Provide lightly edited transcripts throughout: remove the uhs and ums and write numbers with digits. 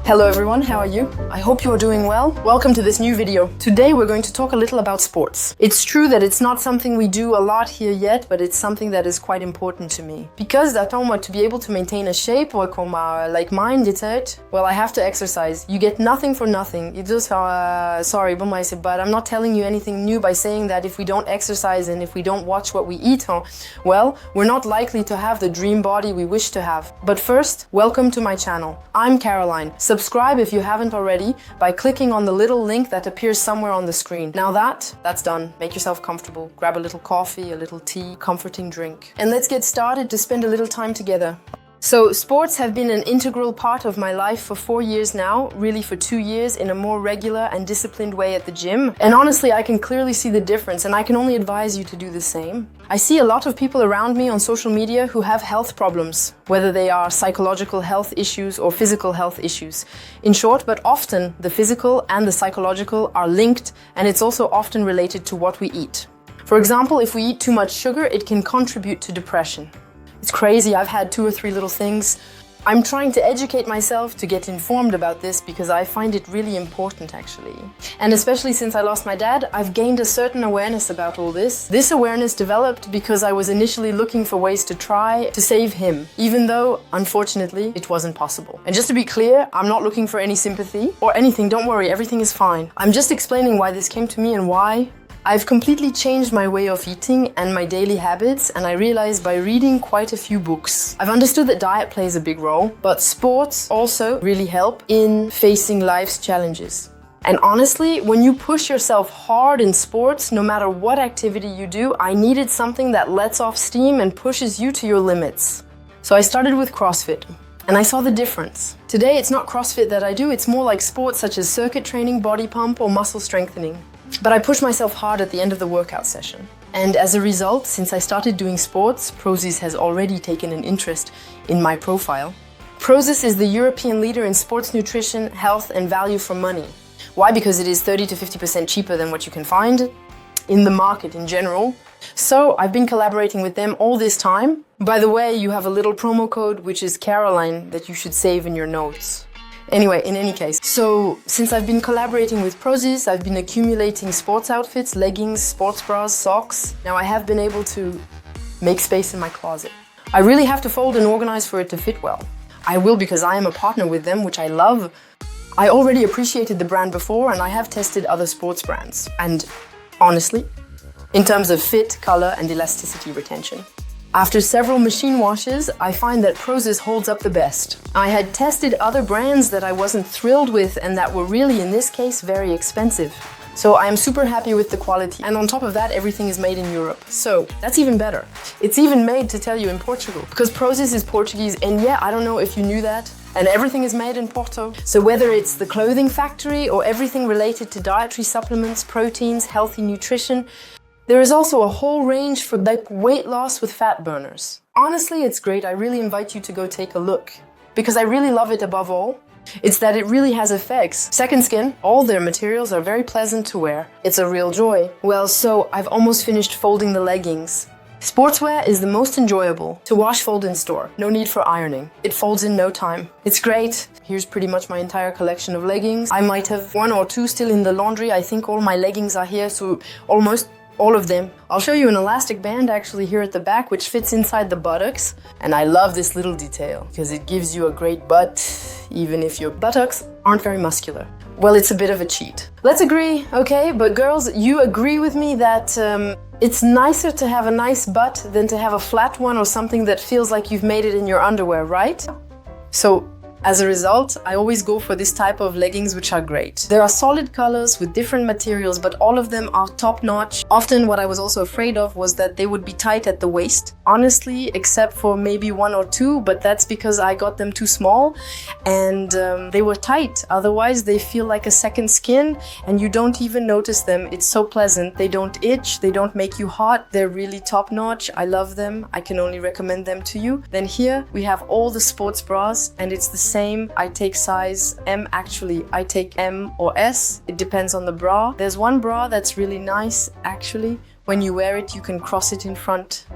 Hello everyone, how are you? I hope you are doing well. Welcome to this new video. Today we're going to talk a little about sports. It's true that it's not something we do a lot here yet, but it's something that is quite important to me. Because to be able to maintain a shape or like mine, well, I have to exercise. You get nothing for nothing. But I'm not telling you anything new by saying that if we don't exercise and if we don't watch what we eat, well, we're not likely to have the dream body we wish to have. But first, welcome to my channel. I'm Caroline. Subscribe if you haven't already by clicking on the little link that appears somewhere on the screen. Now that's done. Make yourself comfortable. Grab a little coffee, a little tea, comforting drink. And let's get started to spend a little time together. So sports have been an integral part of my life for 4 years now, really for 2 years in a more regular and disciplined way at the gym. And honestly, I can clearly see the difference and I can only advise you to do the same. I see a lot of people around me on social media who have health problems, whether they are psychological health issues or physical health issues. In short, but often the physical and the psychological are linked, and it's also often related to what we eat. For example, if we eat too much sugar, it can contribute to depression. It's crazy, I've had 2 or 3 little things. I'm trying to educate myself to get informed about this because I find it really important actually. And especially since I lost my dad, I've gained a certain awareness about all this. This awareness developed because I was initially looking for ways to try to save him, even though, unfortunately, it wasn't possible. And just to be clear, I'm not looking for any sympathy or anything, don't worry, everything is fine. I'm just explaining why this came to me and why. I've completely changed my way of eating and my daily habits, and I realized by reading quite a few books. I've understood that diet plays a big role, but sports also really help in facing life's challenges. And honestly, when you push yourself hard in sports, no matter what activity you do, I needed something that lets off steam and pushes you to your limits. So I started with CrossFit. And I saw the difference. Today, it's not CrossFit that I do, it's more like sports such as circuit training, body pump, or muscle strengthening. But I push myself hard at the end of the workout session. And as a result, since I started doing sports, Prozis has already taken an interest in my profile. Prozis is the European leader in sports nutrition, health, and value for money. Why? Because it is 30 to 50% cheaper than what you can find in the market in general. So I've been collaborating with them all this time. By the way, you have a little promo code, which is Caroline, that you should save in your notes. Anyway, in any case, so since I've been collaborating with Prozis, I've been accumulating sports outfits, leggings, sports bras, socks. Now I have been able to make space in my closet. I really have to fold and organize for it to fit well. I will because I am a partner with them, which I love. I already appreciated the brand before and I have tested other sports brands. And honestly, in terms of fit, color, and elasticity retention. After several machine washes, I find that Prozis holds up the best. I had tested other brands that I wasn't thrilled with and that were really, in this case, very expensive. So I am super happy with the quality. And on top of that, everything is made in Europe. So that's even better. It's even made, to tell you, in Portugal. Because Prozis is Portuguese, and yeah, I don't know if you knew that. And everything is made in Porto. So whether it's the clothing factory or everything related to dietary supplements, proteins, healthy nutrition, there is also a whole range for like weight loss with fat burners. Honestly, it's great. I really invite you to go take a look. Because I really love it above all. It's that it really has effects. Second skin, all their materials are very pleasant to wear. It's a real joy. Well, so I've almost finished folding the leggings. Sportswear is the most enjoyable to wash, fold, and store. No need for ironing. It folds in no time. It's great. Here's pretty much my entire collection of leggings. I might have 1 or 2 still in the laundry. I think all my leggings are here, so almost all of them. I'll show you an elastic band actually here at the back, which fits inside the buttocks. And I love this little detail because it gives you a great butt, even if your buttocks aren't very muscular. Well, it's a bit of a cheat. Let's agree, okay? But girls, you agree with me that it's nicer to have a nice butt than to have a flat one or something that feels like you've made it in your underwear, right? So, as a result, I always go for this type of leggings, which are great. There are solid colors with different materials, but all of them are top-notch. Often what I was also afraid of was that they would be tight at the waist. Honestly, except for maybe 1 or 2, but that's because I got them too small and they were tight. Otherwise, they feel like a second skin and you don't even notice them. It's so pleasant. They don't itch, they don't make you hot. They're really top-notch. I love them. I can only recommend them to you. Then here we have all the sports bras and it's the same. I take size M actually. I take M or S. It depends on the bra. There's one bra that's really nice actually. When you wear it, you can cross it in front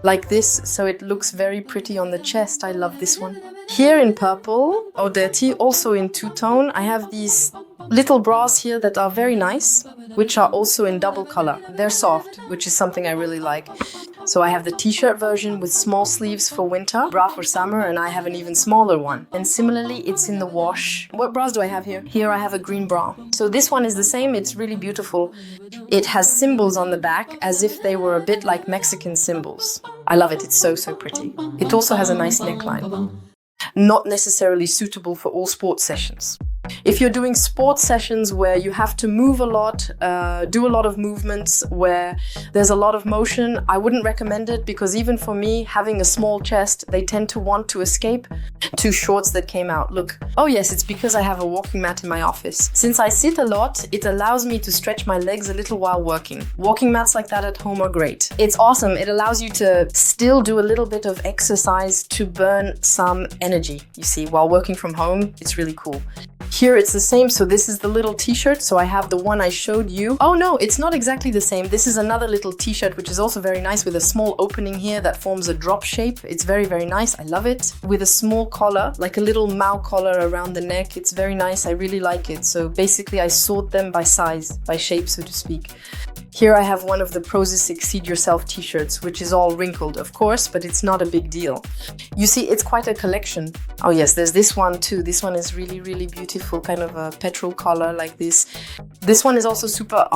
like this, so it looks very pretty on the chest. I love this one. Here in purple, or dirty, also in two-tone, I have these little bras here that are very nice, which are also in double color. They're soft, which is something I really like. So I have the t-shirt version with small sleeves for winter, bra for summer, and I have an even smaller one. And similarly, it's in the wash. What bras do I have here? Here I have a green bra. So this one is the same, it's really beautiful. It has symbols on the back as if they were a bit like Mexican symbols. I love it, it's so pretty. It also has a nice neckline. Not necessarily suitable for all sports sessions. If you're doing sports sessions where you have to move a lot, do a lot of movements, where there's a lot of motion, I wouldn't recommend it, because even for me, having a small chest, they tend to want to escape to shorts that came out. Look. Oh yes, it's because I have a walking mat in my office. Since I sit a lot, it allows me to stretch my legs a little while working. Walking mats like that at home are great. It's awesome. It allows you to still do a little bit of exercise to burn some energy, you see, while working from home. It's really cool. Here it's the same, so this is the little t-shirt, so I have the one I showed you. Oh no, it's not exactly the same. This is another little t-shirt, which is also very nice, with a small opening here that forms a drop shape. It's very nice, I love it. With a small collar, like a little Mao collar around the neck. It's very nice, I really like it. So basically I sort them by size, by shape, so to speak. Here I have one of the Prozis Exceed Yourself t-shirts, which is all wrinkled, of course, but it's not a big deal. You see, it's quite a collection. Oh yes, there's this one too. This one is really beautiful, kind of a petrol collar like this. This one is also super,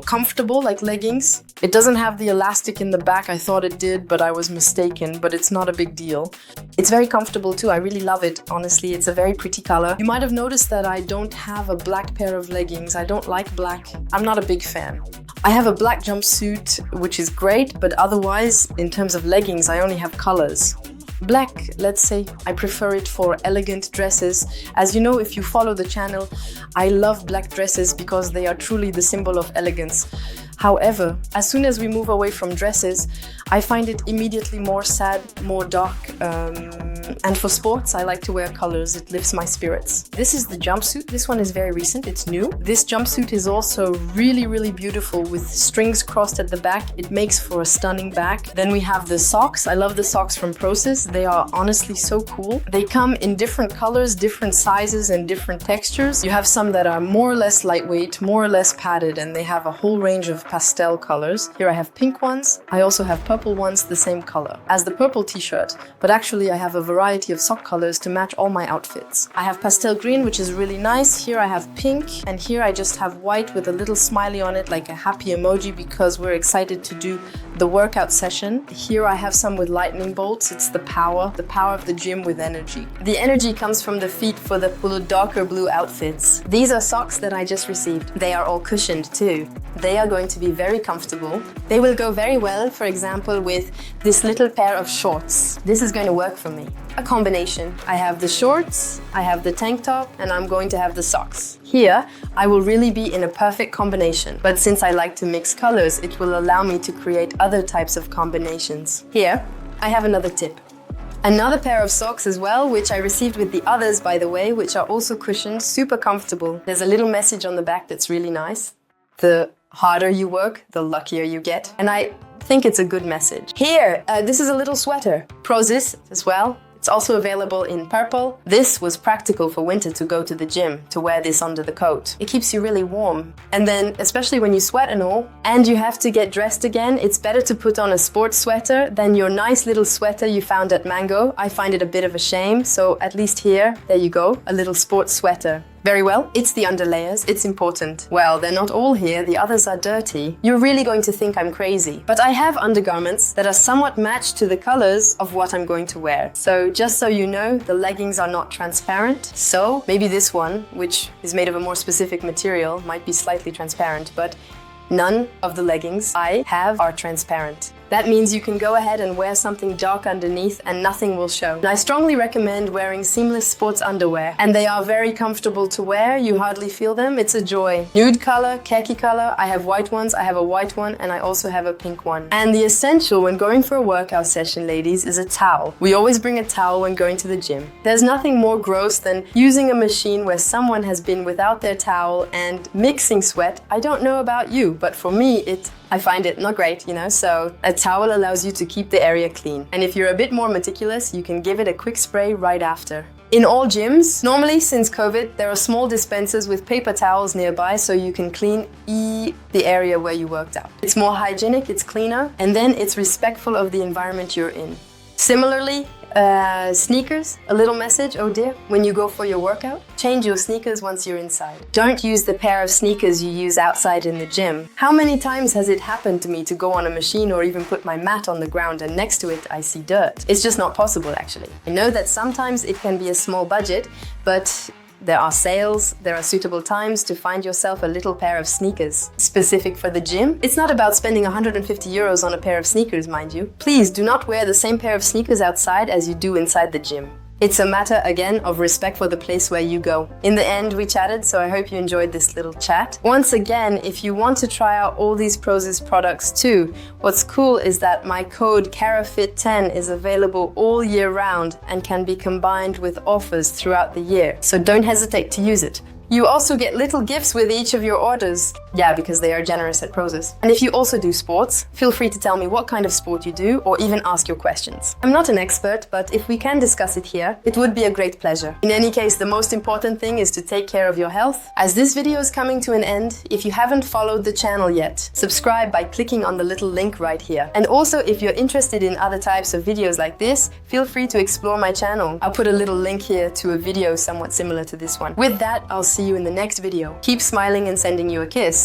comfortable, like leggings. It doesn't have the elastic in the back. I thought it did, but I was mistaken, but it's not a big deal. It's very comfortable too. I really love it, honestly. It's a very pretty color. You might have noticed that I don't have a black pair of leggings. I don't like black. I'm not a big fan. I have a black jumpsuit, which is great, but otherwise, in terms of leggings, I only have colors. Black, let's say, I prefer it for elegant dresses. As you know, if you follow the channel, I love black dresses because they are truly the symbol of elegance. However, as soon as we move away from dresses, I find it immediately more sad, more dark, and for sports, I like to wear colors. It lifts my spirits. This is the jumpsuit. This one is very recent. It's new. This jumpsuit is also really beautiful with strings crossed at the back. It makes for a stunning back. Then we have the socks. I love the socks from Prozis. They are honestly so cool. They come in different colors, different sizes, and different textures. You have some that are more or less lightweight, more or less padded, and they have a whole range of pastel colors. Here I have pink ones. I also have purple ones, the same color as the purple t-shirt, but actually I have a variety of sock colors to match all my outfits. I have pastel green, which is really nice. Here I have pink, and here I just have white with a little smiley on it, like a happy emoji, because we're excited to do the workout session. Here I have some with lightning bolts. It's the power of the gym with energy. The energy comes from the feet for the darker blue outfits. These are socks that I just received. They are all cushioned too. They are going to be very comfortable. They will go very well, for example, with this little pair of shorts. This is going to work for me. A combination. I have the shorts, I have the tank top, and I'm going to have the socks. Here, I will really be in a perfect combination. But since I like to mix colors, it will allow me to create other types of combinations. Here, I have another tip. Another pair of socks as well, which I received with the others, by the way, which are also cushioned, super comfortable. There's a little message on the back that's really nice. The harder you work, the luckier you get. And I think it's a good message. Here, this is a little sweater. Prozis as well. It's also available in purple. This was practical for winter to go to the gym, to wear this under the coat. It keeps you really warm. And then, especially when you sweat and all, and you have to get dressed again, it's better to put on a sports sweater than your nice little sweater you found at Mango. I find it a bit of a shame, so at least here, there you go, a little sports sweater. Very well, it's the underlayers, it's important. Well, they're not all here, the others are dirty. You're really going to think I'm crazy. But I have undergarments that are somewhat matched to the colors of what I'm going to wear. So just so you know, the leggings are not transparent. So maybe this one, which is made of a more specific material, might be slightly transparent, but none of the leggings I have are transparent. That means you can go ahead and wear something dark underneath and nothing will show. And I strongly recommend wearing seamless sports underwear. And they are very comfortable to wear, you hardly feel them, it's a joy. Nude color, khaki color, I have white ones, I have a white one, and I also have a pink one. And the essential when going for a workout session, ladies, is a towel. We always bring a towel when going to the gym. There's nothing more gross than using a machine where someone has been without their towel and mixing sweat. I don't know about you, but for me, it I find it not great, so a towel allows you to keep the area clean. And if you're a bit more meticulous, you can give it a quick spray right after. In all gyms, normally since COVID, there are small dispensers with paper towels nearby so you can clean the area where you worked out. It's more hygienic, it's cleaner, and then it's respectful of the environment you're in. Similarly, sneakers, a little message, oh dear, when you go for your workout, change your sneakers once you're inside. Don't use the pair of sneakers you use outside in the gym. How many times has it happened to me to go on a machine or even put my mat on the ground and next to it I see dirt? It's just not possible actually. I know that sometimes it can be a small budget, but there are sales, there are suitable times to find yourself a little pair of sneakers. Specific for the gym, it's not about spending 150 euros on a pair of sneakers, mind you. Please do not wear the same pair of sneakers outside as you do inside the gym. It's a matter, again, of respect for the place where you go. In the end, we chatted, so I hope you enjoyed this little chat. Once again, if you want to try out all these Prozis products too, what's cool is that my code CARAFIT10 is available all year round and can be combined with offers throughout the year, so don't hesitate to use it. You also get little gifts with each of your orders. Yeah, because they are generous at Prozis. And if you also do sports, feel free to tell me what kind of sport you do or even ask your questions. I'm not an expert, but if we can discuss it here, it would be a great pleasure. In any case, the most important thing is to take care of your health. As this video is coming to an end, if you haven't followed the channel yet, subscribe by clicking on the little link right here. And also, if you're interested in other types of videos like this, feel free to explore my channel. I'll put a little link here to a video somewhat similar to this one. With that, I'll see you in the next video. Keep smiling and sending you a kiss.